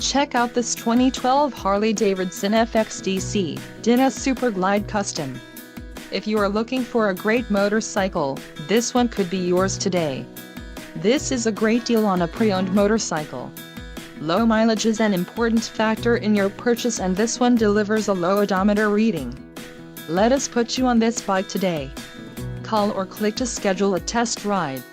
Check out this 2012 Harley-Davidson FXDC Dyna Super Glide Custom. If you are looking for a great motorcycle, this one could be yours today. This is a great deal on a pre-owned motorcycle. Low mileage is an important factor in your purchase, and this one delivers a low odometer reading. Let us put you on this bike today. Call or click to schedule a test ride.